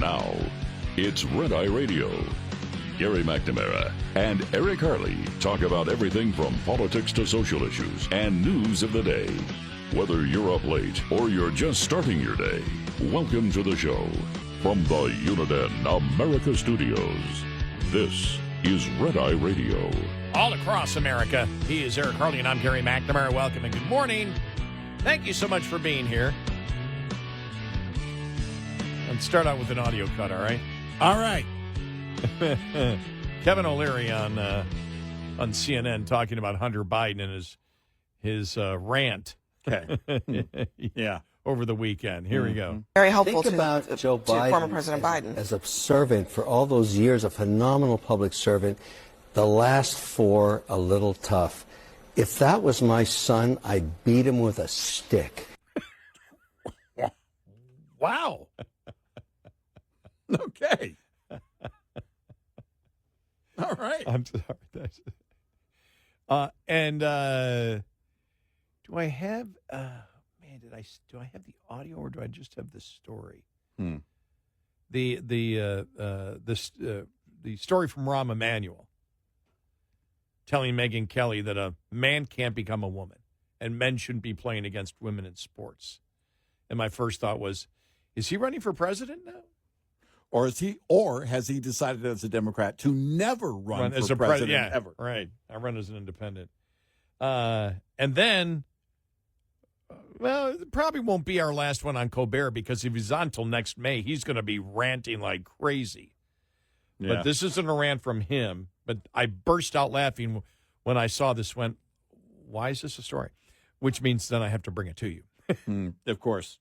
Now, it's Red Eye Radio. Gary McNamara and Eric Harley talk about everything from politics to social issues and news of the day. Whether you're up late or you're just starting your day, welcome to the show. From the Uniden America Studios, this is Red Eye Radio. All across America, he is Eric Harley, and I'm Gary McNamara. Welcome and good morning. Thank you so much for being here. Let's start out with an audio cut, all right? All right. Kevin O'Leary on CNN talking about Hunter Biden and his rant. Okay. Yeah. Over the weekend. Here we go. Very helpful Think about Joe Biden former President Biden as a servant for all those years, a phenomenal public servant. The last four, a little tough. If that was my son, I'd beat him with a stick. Wow. Okay. All right. I'm sorry. Do I have do I have the audio or do I just have the story? The story from Rahm Emanuel telling Megyn Kelly that a man can't become a woman and men shouldn't be playing against women in sports. And my first thought was, is he running for president now? Or has he decided as a Democrat to never run as for a president ever? Right. I run as an independent. And then, well, it probably won't be our last one on Colbert because if he's on until next May, he's going to be ranting like crazy. Yeah. But this isn't a rant from him. But I burst out laughing when I saw this. Went, why is this a story? Which means then I have to bring it to you. Of course.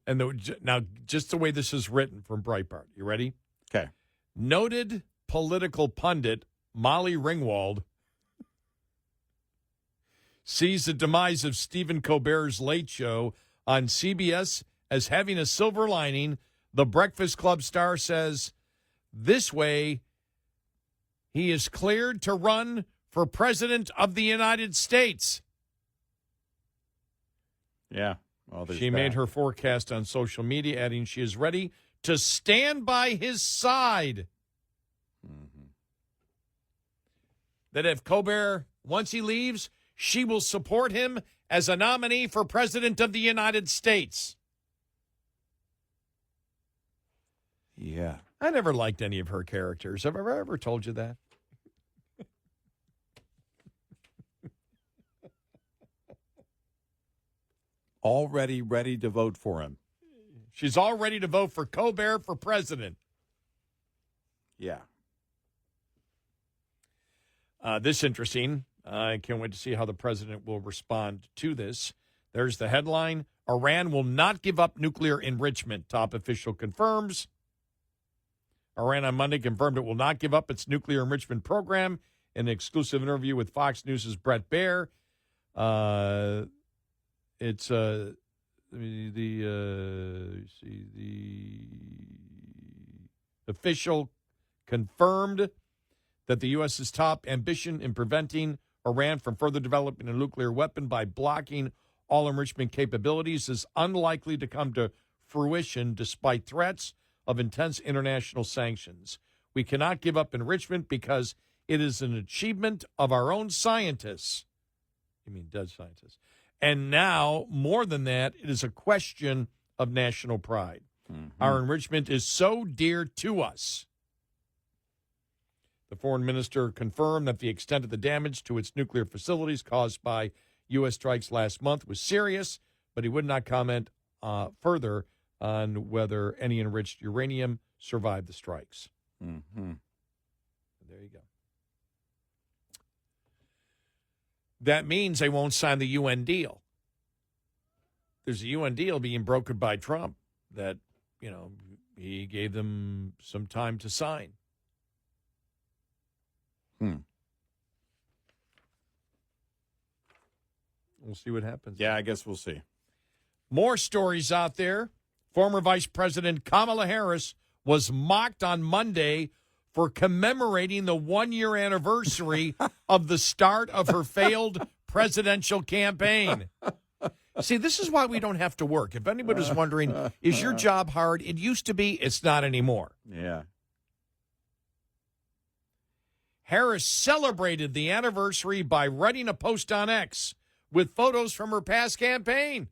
And now, just the way this is written from Breitbart. You ready? Okay. Noted political pundit Molly Ringwald sees the demise of Stephen Colbert's Late Show on CBS as having a silver lining. The Breakfast Club star says this way he is cleared to run for president of the United States. Yeah. Well, she made her forecast on social media, adding she is ready to stand by his side. Mm-hmm. That if Colbert, once he leaves, she will support him as a nominee for president of the United States. Yeah. I never liked any of her characters. Have I ever told you that? Already ready to vote for him. She's all ready to vote for Colbert for president. Yeah. This interesting. I can't wait to see how the president will respond to this. There's the headline. Iran will not give up nuclear enrichment. Top official confirms. Iran on Monday confirmed it will not give up its nuclear enrichment program in an exclusive interview with Fox News' Brett Baer. It's the official confirmed that the U.S.'s top ambition in preventing Iran from further developing a nuclear weapon by blocking all enrichment capabilities is unlikely to come to fruition despite threats of intense international sanctions. We cannot give up enrichment because it is an achievement of our own scientists. You mean dead scientists. And now, more than that, it is a question of national pride. Mm-hmm. Our enrichment is so dear to us. The foreign minister confirmed that the extent of the damage to its nuclear facilities caused by U.S. strikes last month was serious, but he would not comment further on whether any enriched uranium survived the strikes. Mm-hmm. There you go. That means they won't sign the UN deal. There's a UN deal being brokered by Trump that, he gave them some time to sign. We'll see what happens. Yeah, I guess we'll see. More stories out there. Former Vice President Kamala Harris was mocked on Monday for commemorating the one-year anniversary of the start of her failed presidential campaign. See, this is why we don't have to work. If anybody's wondering, is your job hard? It used to be. It's not anymore. Yeah. Harris celebrated the anniversary by writing a post on X with photos from her past campaign.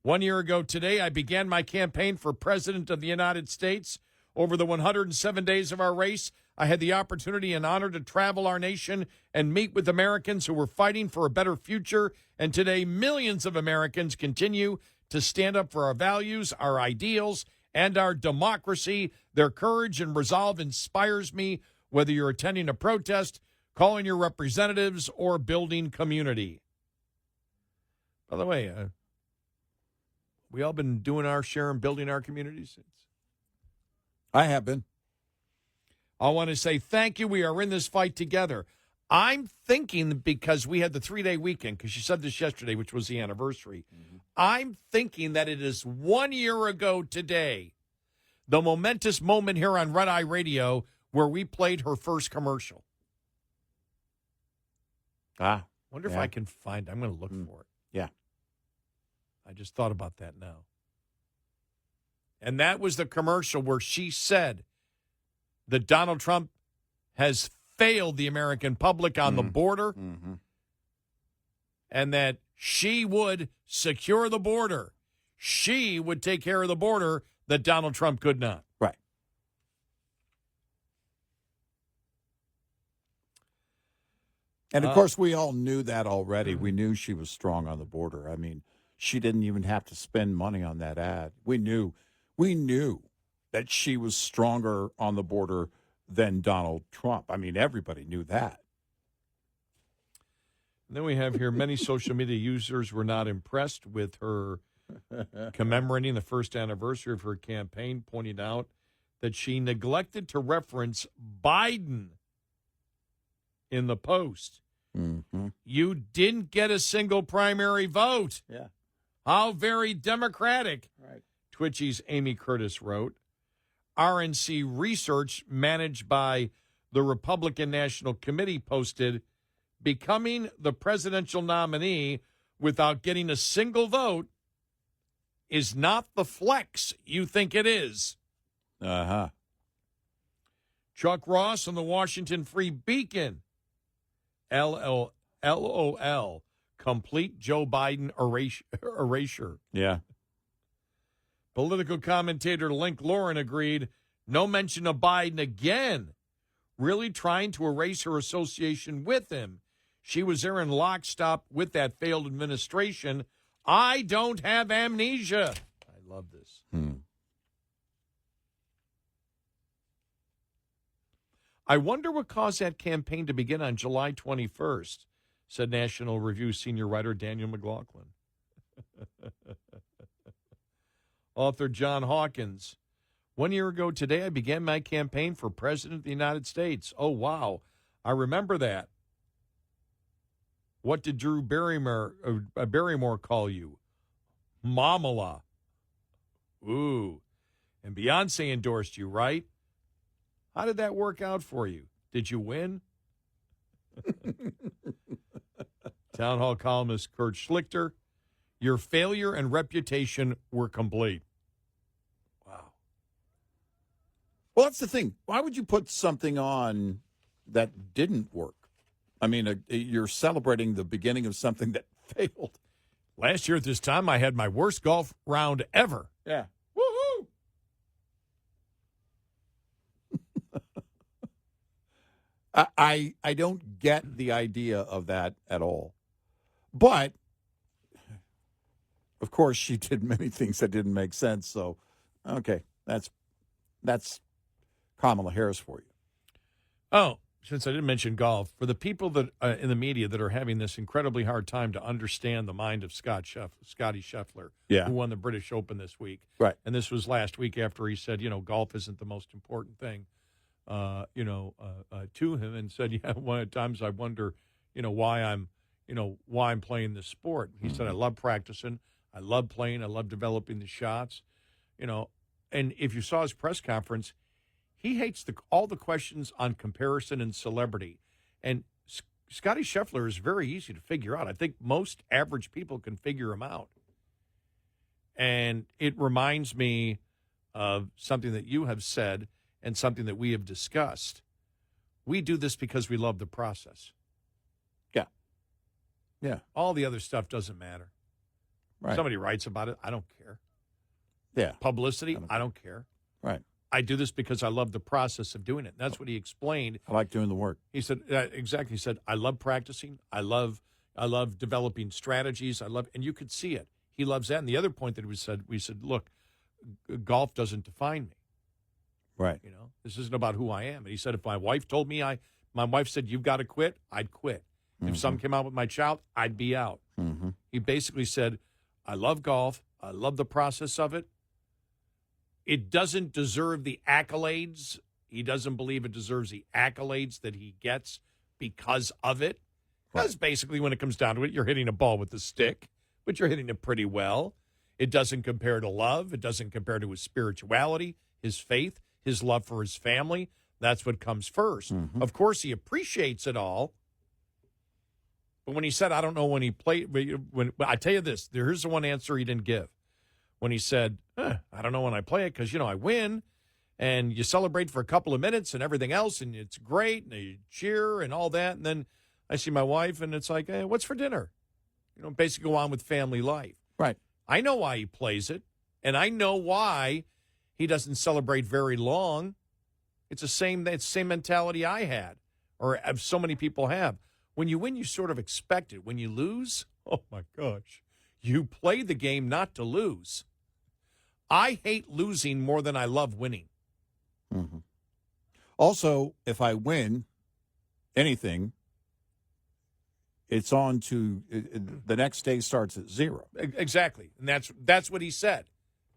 1 year ago today, I began my campaign for President of the United States. Over the 107 days of our race, I had the opportunity and honor to travel our nation and meet with Americans who were fighting for a better future. And today, millions of Americans continue to stand up for our values, our ideals, and our democracy. Their courage and resolve inspires me, whether you're attending a protest, calling your representatives, or building community. By the way, we all been doing our share and building our communities. I have been. I want to say thank you. We are in this fight together. I'm thinking, because we had the 3-day weekend, because you said this yesterday, which was the anniversary. I'm thinking that it is 1 year ago today, the momentous moment here on Red Eye Radio, where we played her first commercial. Wonder if I can find it. I'm going to look for it. Yeah. I just thought about that now. And that was the commercial where she said that Donald Trump has failed the American public on the border, and that she would secure the border. She would take care of the border that Donald Trump could not. Right. And, of course, we all knew that already. We knew she was strong on the border. I mean, she didn't even have to spend money on that ad. We knew that she was stronger on the border than Donald Trump. I mean, everybody knew that. And then we have here, many social media users were not impressed with her commemorating the first anniversary of her campaign, pointing out that she neglected to reference Biden in the post. You didn't get a single primary vote. Yeah. How very democratic. Right. Twitchy's Amy Curtis wrote. RNC Research, managed by the Republican National Committee, posted, becoming the presidential nominee without getting a single vote is not the flex you think it is. Chuck Ross on the Washington Free Beacon. LOL. Complete Joe Biden erasure. Yeah. Political commentator Link Lauren agreed, no mention of Biden again, really trying to erase her association with him. She was there in lockstep with that failed administration. I don't have amnesia. I love this. I wonder what caused that campaign to begin on July 21st, said National Review senior writer Daniel McLaughlin. Author John Hawkins. 1 year ago today, I began my campaign for President of the United States. Oh, wow. I remember that. What did Drew Barrymore call you? Mamala. Ooh. And Beyonce endorsed you, right? How did that work out for you? Did you win? Town Hall columnist Kurt Schlichter. Your failure and reputation were complete. Wow. Well, that's the thing. Why would you put something on that didn't work? I mean, you're celebrating the beginning of something that failed. Last year at this time, I had my worst golf round ever. Yeah. Woohoo! I don't get the idea of that at all. But, of course, she did many things that didn't make sense. So, okay, that's Kamala Harris for you. Oh, since I didn't mention golf, for the people that in the media that are having this incredibly hard time to understand the mind of Scotty Scheffler, who won the British Open this week. Right. And this was last week after he said, golf isn't the most important thing, to him, and said, one of the times I wonder, why I'm playing this sport. He said, I love practicing. I love playing. I love developing the shots, and if you saw his press conference, he hates all the questions on comparison and celebrity. And Scotty Scheffler is very easy to figure out. I think most average people can figure him out. And it reminds me of something that you have said and something that we have discussed. We do this because we love the process. Yeah. Yeah. All the other stuff doesn't matter. Right. Somebody writes about it. I don't care. Yeah. Publicity. I don't care. Right. I do this because I love the process of doing it. That's what he explained. I like doing the work. He said, exactly. He said, I love practicing. I love developing strategies. And you could see it. He loves that. And the other point that we said, look, golf doesn't define me. Right. You know, this isn't about who I am. And he said, if my wife told me, my wife said, you've got to quit, I'd quit. If something came out with my child, I'd be out. Mm-hmm. He basically said, I love golf. I love the process of it. It doesn't deserve the accolades. He doesn't believe it deserves the accolades that he gets because of it. Because basically, when it comes down to it, you're hitting a ball with a stick, but you're hitting it pretty well. It doesn't compare to love. It doesn't compare to his spirituality, his faith, his love for his family. That's what comes first. Mm-hmm. Of course, he appreciates it all. But when he said, I don't know when he played, when I tell you this, here's the one answer he didn't give. When he said, I don't know when I play it because, I win, and you celebrate for a couple of minutes and everything else, and it's great, and you cheer and all that. And then I see my wife, and it's like, hey, what's for dinner? Basically go on with family life. Right. I know why he plays it, and I know why he doesn't celebrate very long. It's the same mentality I had, or so many people have. When you win, you sort of expect it. When you lose, oh, my gosh, you play the game not to lose. I hate losing more than I love winning. Mm-hmm. Also, if I win anything, it's on to the next day starts at 0. Exactly. And that's what he said.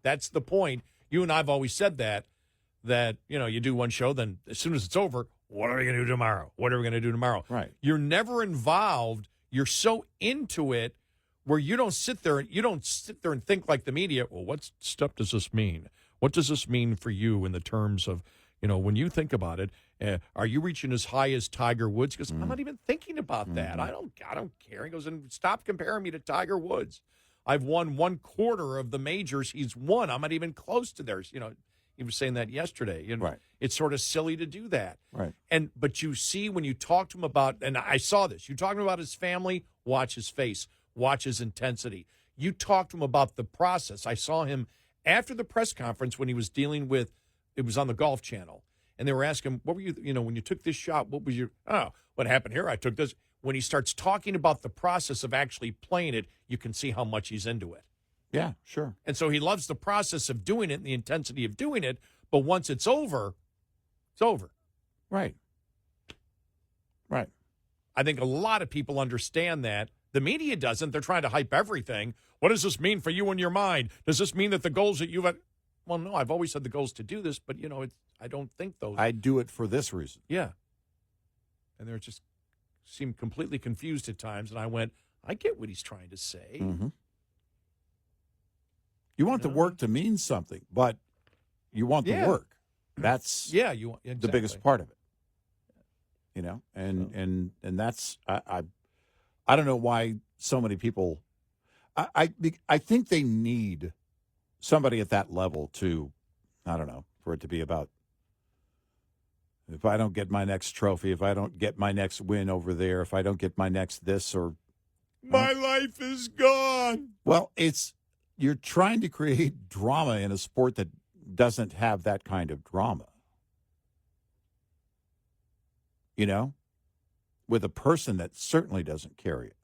That's the point. You and I have always said that you do one show, then as soon as it's over, what are we going to do tomorrow? What are we going to do tomorrow? Right. You're never involved. You're so into it where you don't sit there and think like the media, well, what stuff does this mean? What does this mean for you in the terms of, when you think about it, are you reaching as high as Tiger Woods? He goes, I'm not even thinking about that. I don't care. He goes, and stop comparing me to Tiger Woods. I've won 1/4 of the majors he's won. I'm not even close to theirs. He was saying that yesterday. Right. It's sort of silly to do that. Right. But you see when you talk to him about, and I saw this, you talk to him about his family, watch his face, watch his intensity. You talk to him about the process. I saw him after the press conference when he was dealing with, it was on the Golf Channel, and they were asking him, what were you, when you took this shot, what was your, what happened here? I took this. When he starts talking about the process of actually playing it, you can see how much he's into it. Yeah, sure. And so he loves the process of doing it and the intensity of doing it, but once it's over, it's over. Right. Right. I think a lot of people understand that. The media doesn't. They're trying to hype everything. What does this mean for you and your mind? Does this mean that the goals that you've had? Well, no, I've always had the goals to do this, but, I don't think those. I do it for this reason. Yeah. And they just seemed completely confused at times, and I went, I get what he's trying to say. Mm-hmm. You want the work to mean something, but you want the work. That's exactly. the biggest part of it. And that's I don't know why so many people. I think they need somebody at that level to, I don't know, for it to be about. If I don't get my next trophy, if I don't get my next win over there, if I don't get my next this or my life is gone. Well, you're trying to create drama in a sport that doesn't have that kind of drama. With a person that certainly doesn't carry it.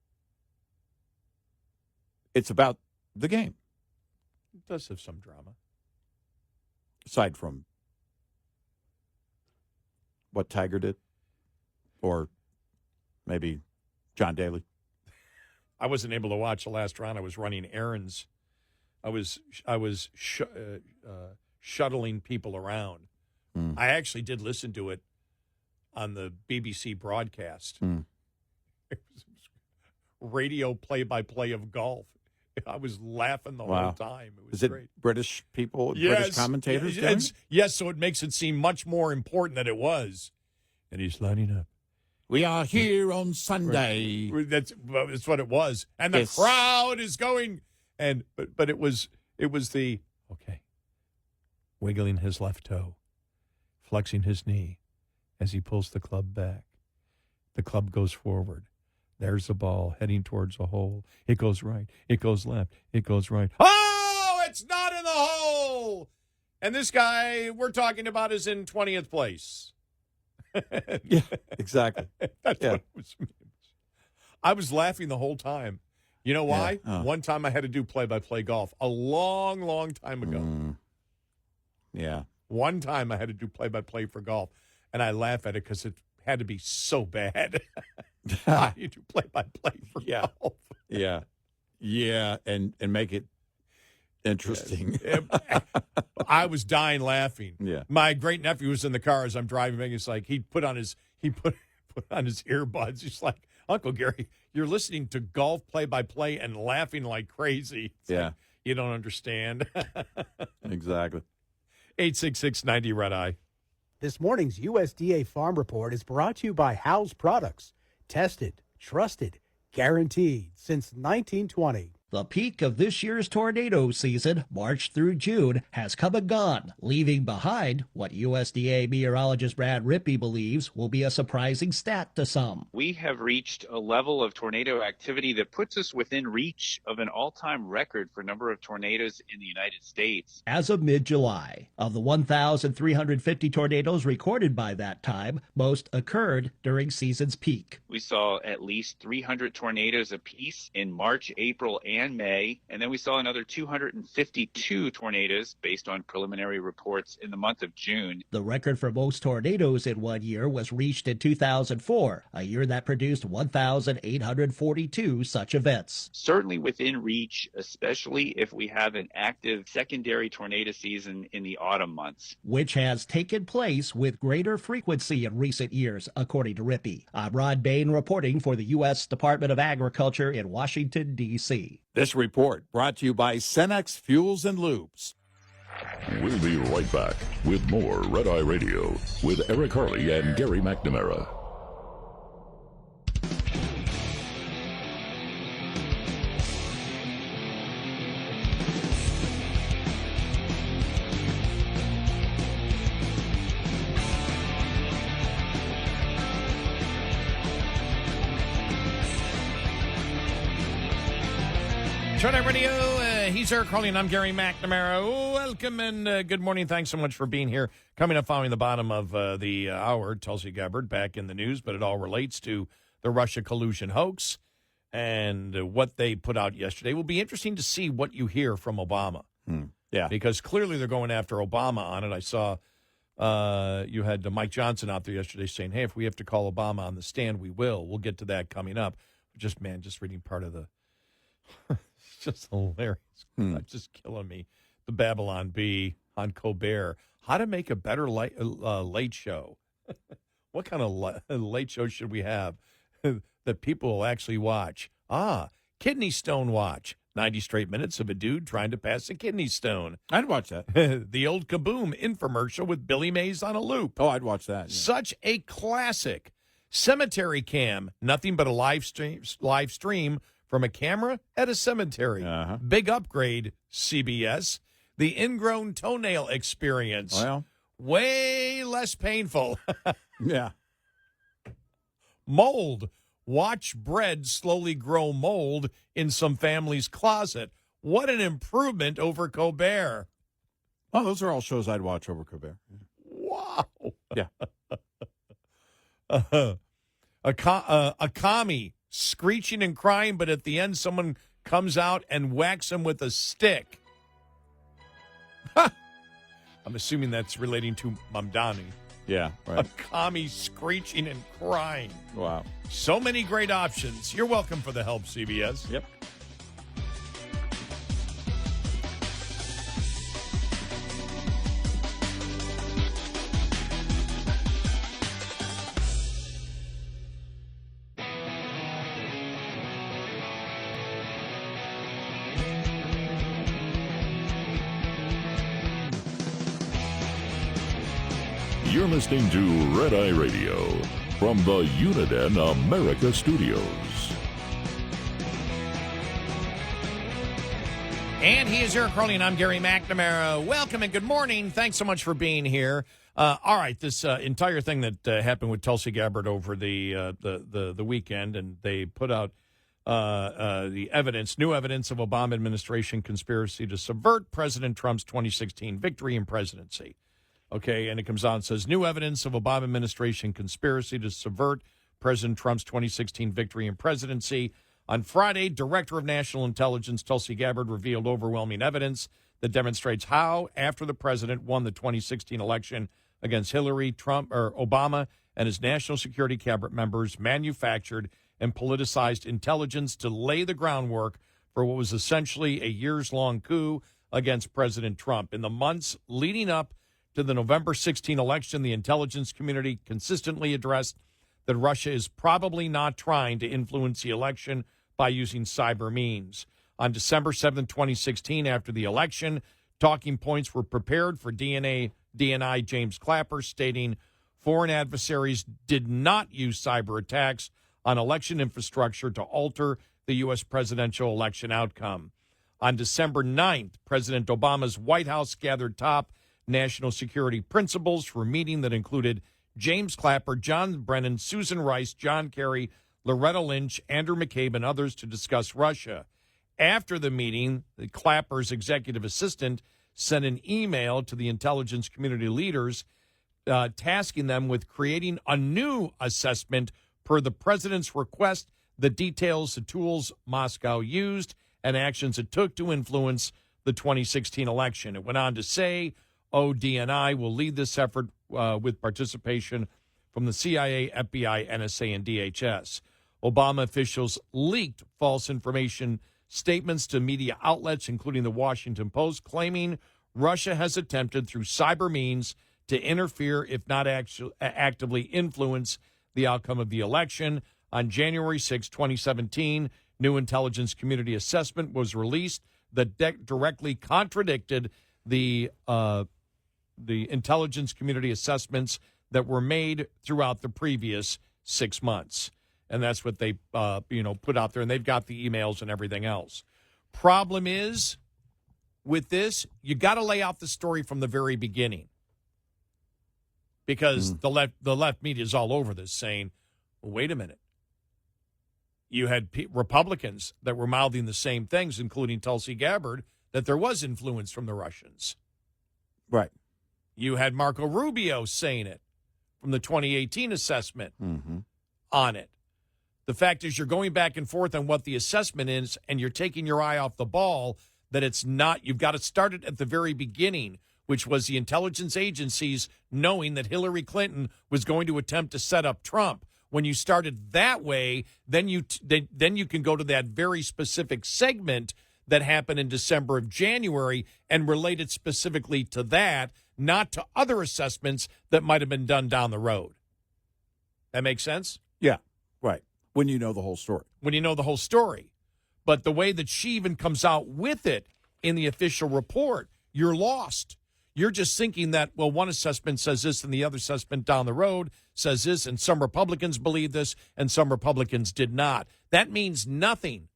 It's about the game. It does have some drama. Aside from what Tiger did, or maybe John Daly. I wasn't able to watch the last round. I was running errands. I was shuttling people around. I actually did listen to it on the BBC broadcast. It was radio play-by-play of golf. I was laughing the whole time. It was great. British people, British commentators doing? Yes, so it makes it seem much more important than it was. And he's lining up. We are here on Sunday. That's what it was. And the crowd is going. And but it was the, okay, wiggling his left toe, flexing his knee as he pulls the club back. The club goes forward. There's the ball heading towards a hole. It goes right. It goes left. It goes right. Oh, it's not in the hole. And this guy we're talking about is in 20th place. Yeah, exactly. That's what it was. I was laughing the whole time. You know why? Yeah. Oh. One time I had to do play-by-play golf a long, long time ago. Yeah. One time I had to do play-by-play for golf, and I laugh at it because it had to be so bad. You do play-by-play for golf. Yeah. Yeah, and make it interesting. I was dying laughing. Yeah. My great-nephew was in the car as I'm driving. It's like he put on his earbuds. He's like, Uncle Gary, you're listening to golf play-by-play and laughing like crazy. It's like, you don't understand. Exactly. 866-90-RED-EYE. This morning's USDA Farm Report is brought to you by Howes Products. Tested, trusted, guaranteed since 1920. The peak of this year's tornado season, March through June, has come and gone, leaving behind what USDA meteorologist Brad Rippey believes will be a surprising stat to some. We have reached a level of tornado activity that puts us within reach of an all-time record for number of tornadoes in the United States. As of mid-July, of the 1,350 tornadoes recorded by that time, most occurred during season's peak. We saw at least 300 tornadoes apiece in March, April, and May, and then we saw another 252 tornadoes based on preliminary reports in the month of June. The record for most tornadoes in one year was reached in 2004, a year that produced 1,842 such events. Certainly within reach, especially if we have an active secondary tornado season in the autumn months. Which has taken place with greater frequency in recent years, according to Rippey. I'm Rod Bain reporting for the U.S. Department of Agriculture in Washington, D.C. This report brought to you by Cenex Fuels and Lubes. We'll be right back with more Red Eye Radio with Eric Harley and Gary McNamara. Turn Radio, he's Eric Harley, and I'm Gary McNamara. Welcome and good morning. Thanks so much for being here. Coming up following the bottom of the hour, Tulsi Gabbert back in the news, but it all relates to the Russia collusion hoax and what they put out yesterday. It will be interesting to see what you hear from Obama. Yeah. Because clearly they're going after Obama on it. I saw you had Mike Johnson out there yesterday saying, hey, if we have to call Obama on the stand, we will. We'll get to that coming up. Just reading part of the... It's just hilarious. It's just killing me. The Babylon Bee on Colbert. How to make a better late show. What kind of late show should we have that people will actually watch? Kidney stone watch. 90 straight minutes of a dude trying to pass a kidney stone. I'd watch that. The old Kaboom infomercial with Billy Mays on a loop. Oh, I'd watch that. Yeah. Such a classic. Cemetery Cam. Nothing but a live stream from a camera at a cemetery. Big upgrade, CBS. The ingrown toenail experience. Well, way less painful. Yeah. Mold. Watch bread slowly grow mold in some family's closet. What an improvement over Colbert. Oh, those are all shows I'd watch over Colbert. Wow. Yeah. A commie screeching and crying, but at the end someone comes out and whacks him with a stick. I'm assuming that's relating to Mamdani. Yeah, right. A commie screeching and crying. Wow. So many great options. You're welcome for the help, CBS. Yep. You're listening to Red Eye Radio from the Uniden America Studios. And he is Eric Harley, and I'm Gary McNamara. Welcome and good morning. Thanks so much for being here. All right, this entire thing that happened with Tulsi Gabbert over the weekend, and they put out the evidence, new evidence of Obama administration conspiracy to subvert President Trump's 2016 victory and presidency. Okay, and it comes out and says, new evidence of Obama administration conspiracy to subvert President Trump's 2016 victory and presidency. On Friday, Director of National Intelligence Tulsi Gabbert revealed overwhelming evidence that demonstrates how, after the president won the 2016 election against Obama and his national security cabinet members manufactured and politicized intelligence to lay the groundwork for what was essentially a years-long coup against President Trump. In the months leading up to the November 16 election, the intelligence community consistently addressed that Russia is probably not trying to influence the election by using cyber means. On December 7, 2016, after the election, talking points were prepared for DNI James Clapper, stating foreign adversaries did not use cyber attacks on election infrastructure to alter the U.S. presidential election outcome. On December 9th, President Obama's White House gathered top national security principals for a meeting that included James Clapper, John Brennan, Susan Rice, John Kerry, Loretta Lynch, Andrew McCabe, and others to discuss Russia. After the meeting, the Clapper's executive assistant sent an email to the intelligence community leaders tasking them with creating a new assessment per the president's request that details the tools Moscow used and actions it took to influence the 2016 election. It went on to say, ODNI will lead this effort with participation from the CIA, FBI, NSA, and DHS. Obama officials leaked false information statements to media outlets, including the Washington Post, claiming Russia has attempted through cyber means to interfere, if not actively influence, the outcome of the election. On January 6, 2017, new intelligence community assessment was released that directly contradicted the intelligence community assessments that were made throughout the previous 6 months. And that's what they, put out there, and they've got the emails and everything else. Problem is, with this, you got to lay out the story from the very beginning, because the left media is all over this, saying, well, wait a minute. You had Republicans that were mouthing the same things, including Tulsi Gabbert, that there was influence from the Russians. Right. You had Marco Rubio saying it from the 2018 assessment on it. The fact is, you're going back and forth on what the assessment is, and you're taking your eye off the ball, that it's not. You've got to start it at the very beginning, which was the intelligence agencies knowing that Hillary Clinton was going to attempt to set up Trump. When you started that way, then you can go to that very specific segment that happened in December of January and relate it specifically to that, not to other assessments that might have been done down the road. That makes sense? Yeah, right. When you know the whole story. When you know the whole story. But the way that she even comes out with it in the official report, you're lost. You're just thinking that, well, one assessment says this and the other assessment down the road says this, and some Republicans believe this and some Republicans did not. That means nothing,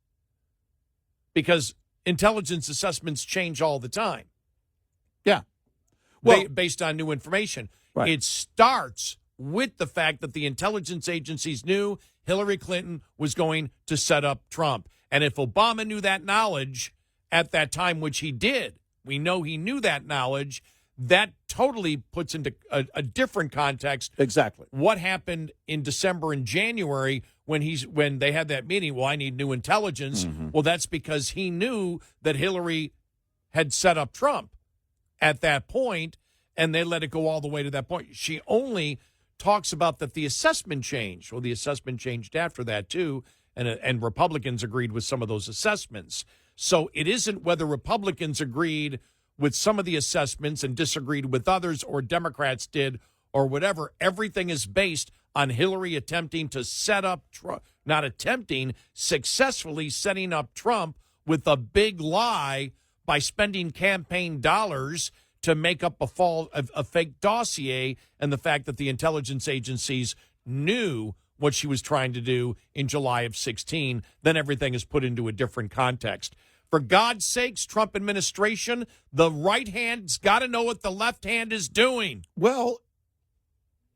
because intelligence assessments change all the time. Yeah. Well, based on new information. Right. It starts with the fact that the intelligence agencies knew Hillary Clinton was going to set up Trump. And if Obama knew that knowledge at that time, which he did, we know he knew that knowledge, that totally puts into a different context. Exactly. What happened in December and January when they had that meeting? Well, I need new intelligence. Well, that's because he knew that Hillary had set up Trump at that point, and they let it go all the way to that point. She only talks about that the assessment changed. Well, the assessment changed after that, too, and Republicans agreed with some of those assessments. So it isn't whether Republicans agreed with some of the assessments and disagreed with others, or Democrats did, or whatever. Everything is based on Hillary attempting to set up Trump, not attempting, successfully setting up Trump with a big lie by spending campaign dollars to make up a fake dossier, and the fact that the intelligence agencies knew what she was trying to do in July of 16, then everything is put into a different context. For God's sakes, Trump administration, the right hand's got to know what the left hand is doing. Well,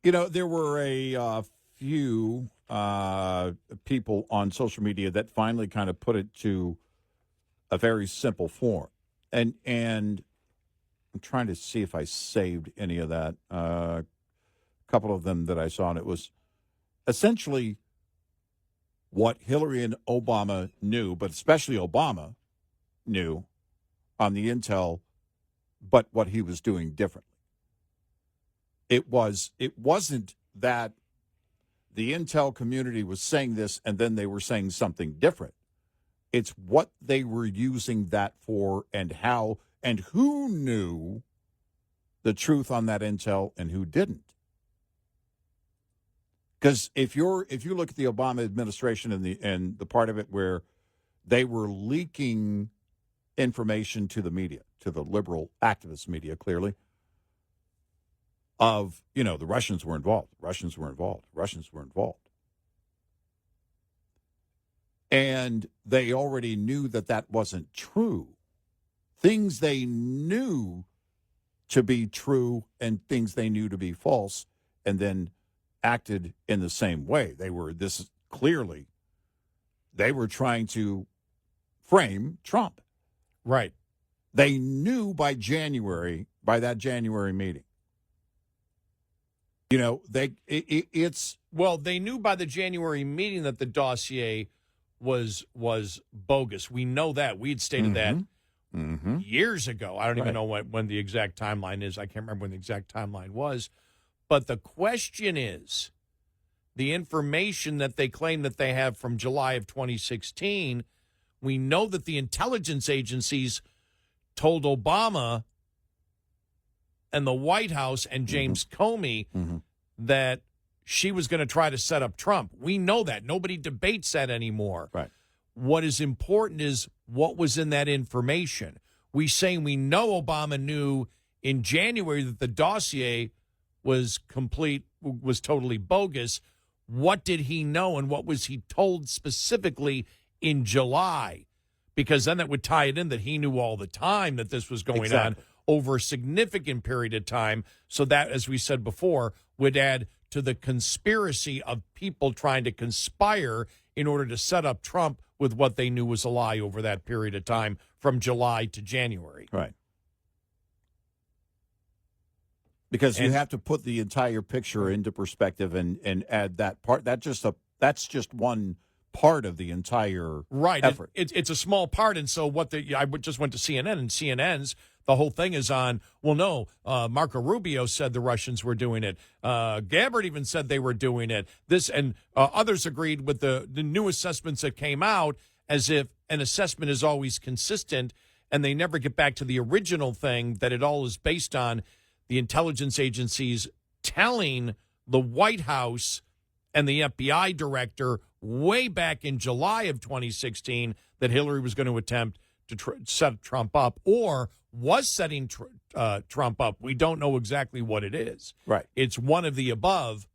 there were a few people on social media that finally kind of put it to a very simple form. And I'm trying to see if I saved any of that. A couple of them that I saw, and it was essentially what Hillary and Obama knew, but especially Obama knew on the intel, but what he was doing differently. It wasn't that the intel community was saying this and then they were saying something different. It's what they were using that for and how and who knew the truth on that intel and who didn't. Because if you look at the Obama administration and the part of it where they were leaking information to the media, to the liberal activist media, clearly, of, the Russians were involved. And they already knew that wasn't true. Things they knew to be true and things they knew to be false, and then acted in the same way. They were trying to frame Trump. Right. They knew by that January meeting. They knew by the January meeting that the dossier was bogus. We know that. We'd stated that years ago. I don't even know when the exact timeline is. I can't remember when the exact timeline was. But the question is, the information that they claim that they have from July of 2016, we know that the intelligence agencies told Obama and the White House and James Comey that she was going to try to set up Trump. We know that. Nobody debates that anymore. Right. What is important is what was in that information. We know Obama knew in January that the dossier was totally bogus. What did he know and what was he told specifically in July? Because then that would tie it in that he knew all the time that this was going on over a significant period of time. So that, as we said before, would add to the conspiracy of people trying to conspire in order to set up Trump with what they knew was a lie over that period of time from July to January. Right. Because you have to put the entire picture into perspective and add that part. That's just one part of the entire effort. It's a small part, and so I just went to CNN, and CNN's the whole thing is on. Well, no, Marco Rubio said the Russians were doing it. Gabbert even said they were doing it. Others agreed with the new assessments that came out, as if an assessment is always consistent, and they never get back to the original thing that it all is based on. The intelligence agencies telling the White House and the FBI director way back in July of 2016 that Hillary was going to attempt to set Trump up or was setting Trump up. We don't know exactly what it is. Right. It's one of the above.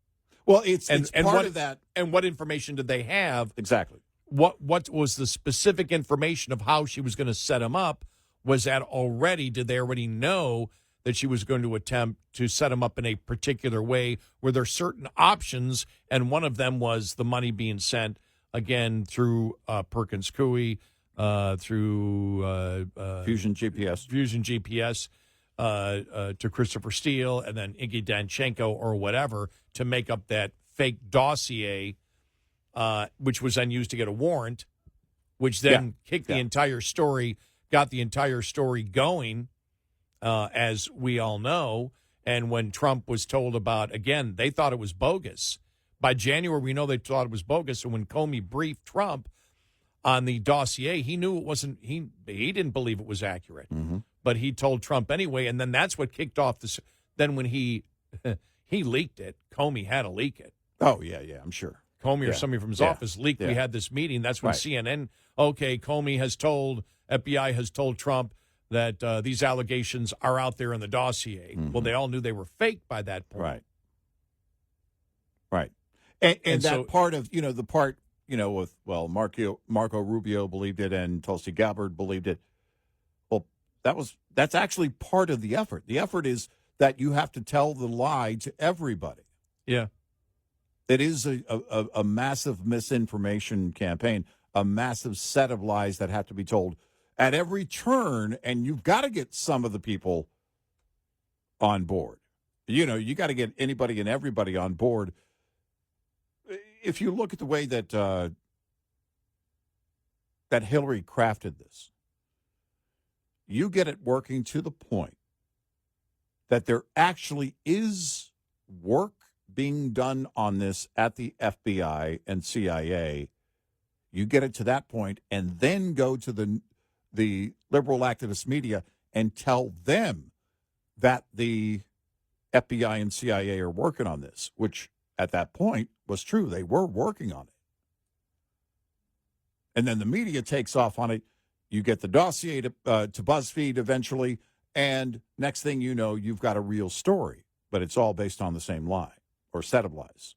Well, it's part of that. And what information did they have? Exactly. What was the specific information of how she was going to set him up? Was that already, did they already know that she was going to attempt to set him up in a particular way? Were there certain options? And one of them was the money being sent, again, through Perkins Coie, through Fusion GPS, to Christopher Steele, and then Iggy Danchenko or whatever to make up that fake dossier, which was then used to get a warrant, which then kicked the entire story, got the entire story going. As we all know, and when Trump was told about, again, they thought it was bogus. By January, we know they thought it was bogus, and when Comey briefed Trump on the dossier, he knew it wasn't, he didn't believe it was accurate, but he told Trump anyway, and then that's what kicked off this. Then when he leaked it, Comey had to leak it. Oh, yeah, I'm sure. Comey or somebody from his office leaked, we had this meeting. That's when CNN, Comey FBI has told Trump that these allegations are out there in the dossier. Well, they all knew they were fake by that point. Right. And that so, part of, the part, with, well, Marco Rubio believed it and Tulsi Gabbert believed it. Well, that's actually part of the effort. The effort is that you have to tell the lie to everybody. yeah. It is a massive misinformation campaign, a massive set of lies that have to be told at every turn, and you've got to get some of the people on board. You got to get anybody and everybody on board. If you look at the way that that Hillary crafted this, you get it working to the point that there actually is work being done on this at the FBI and CIA. You get it to that point and then go to the liberal activist media and tell them that the FBI and CIA are working on this, which at that point was true. They were working on it. And then the media takes off on it. You get the dossier to BuzzFeed eventually, and next thing you know, you've got a real story, but it's all based on the same lie or set of lies.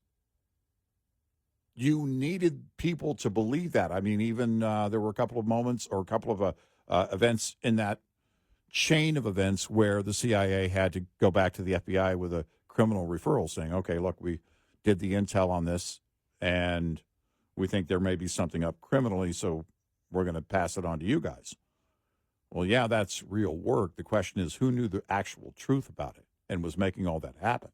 You needed people to believe that. I mean, even there were a couple of moments or a couple of events in that chain of events where the CIA had to go back to the FBI with a criminal referral saying, okay, look, we did the intel on this, and we think there may be something up criminally, so we're going to pass it on to you guys. Well, yeah, that's real work. The question is, who knew the actual truth about it and was making all that happen?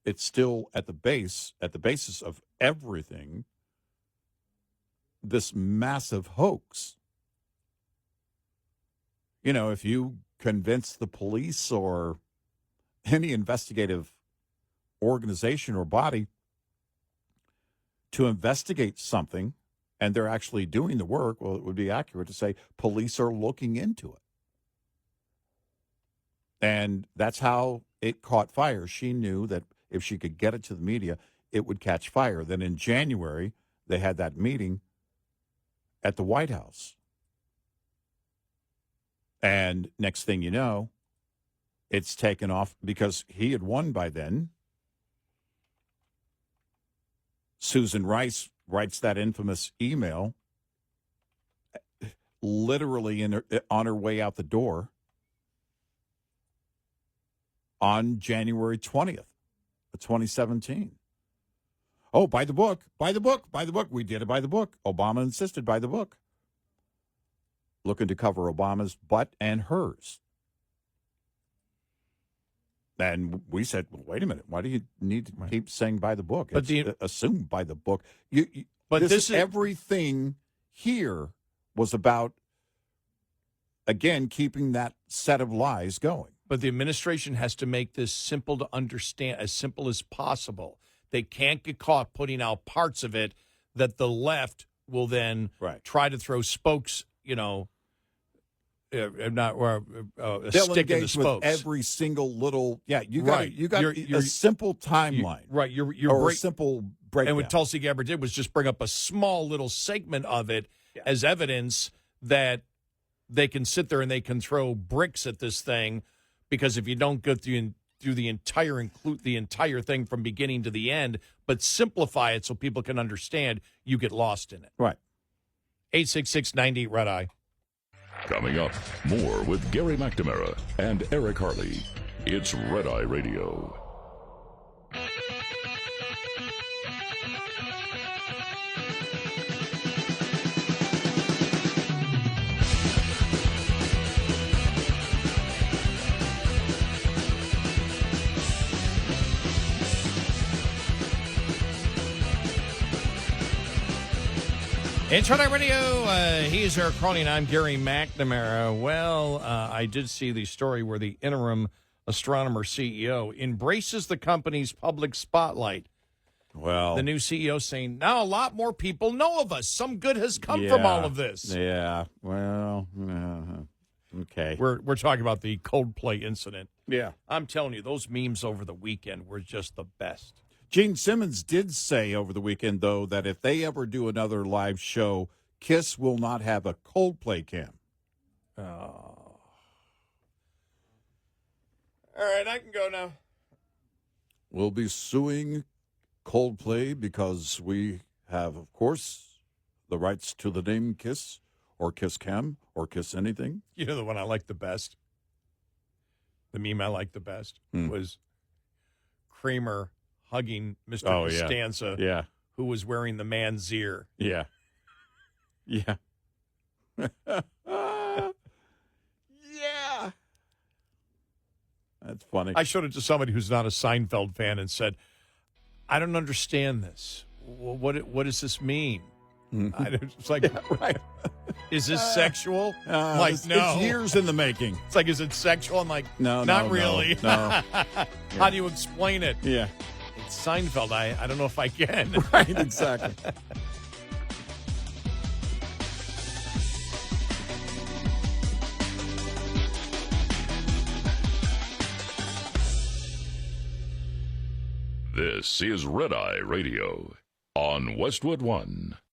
It's still at the basis of everything, this massive hoax. If you convince the police or any investigative organization or body to investigate something and they're actually doing the work, well, it would be accurate to say police are looking into it. And that's how it caught fire. She knew that if she could get it to the media, it would catch fire. Then in January, they had that meeting at the White House. And next thing you know, it's taken off because he had won by then. Susan Rice writes that infamous email literally on her way out the door on January 20th of 2017. Oh, by the book. We did it by the book. Obama insisted by the book. Looking to cover Obama's butt and hers. And we said, well, wait a minute. Why do you need to keep saying by the book? But assume by the book. But this is everything here was about, again, keeping that set of lies going. But the administration has to make this simple to understand, as simple as possible. They can't get caught putting out parts of it that the left will then try to throw spokes, They'll stick in the spokes. With every single little, you got a simple timeline. You're a simple breakdown. And what Tulsi Gabbert did was just bring up a small little segment of it as evidence that they can sit there and they can throw bricks at this thing, because if you don't go through the entire thing from beginning to the end, but simplify it so people can understand, you get lost in it. Right. 866-98 Red Eye. Coming up, more with Gary McNamara and Eric Harley. It's Red Eye Radio. It's Red Eye Radio. He's Eric Harley, and I'm Gary McNamara. Well, I did see the story where the interim astronomer CEO embraces the company's public spotlight. Well, the new CEO saying, now a lot more people know of us. Some good has come from all of this. Yeah, well, okay. We're talking about the Coldplay incident. Yeah. I'm telling you, those memes over the weekend were just the best. Gene Simmons did say over the weekend, though, that if they ever do another live show, Kiss will not have a Coldplay cam. Oh. All right, I can go now. We'll be suing Coldplay because we have, of course, the rights to the name Kiss or Kiss Cam or Kiss anything. You know the one I like the best? The meme I like the best was Kramer hugging Mr. Costanza, who was wearing the man's ear. Yeah. Yeah. Yeah. That's funny. I showed it to somebody who's not a Seinfeld fan and said, I don't understand this. What does this mean? It's like, right. Is this sexual? Like, no. It's years in the making. It's like, is it sexual? I'm like, no, not really. No. How do you explain it? Yeah. It's Seinfeld. I don't know if I can. Right, exactly. This is Red Eye Radio on Westwood One.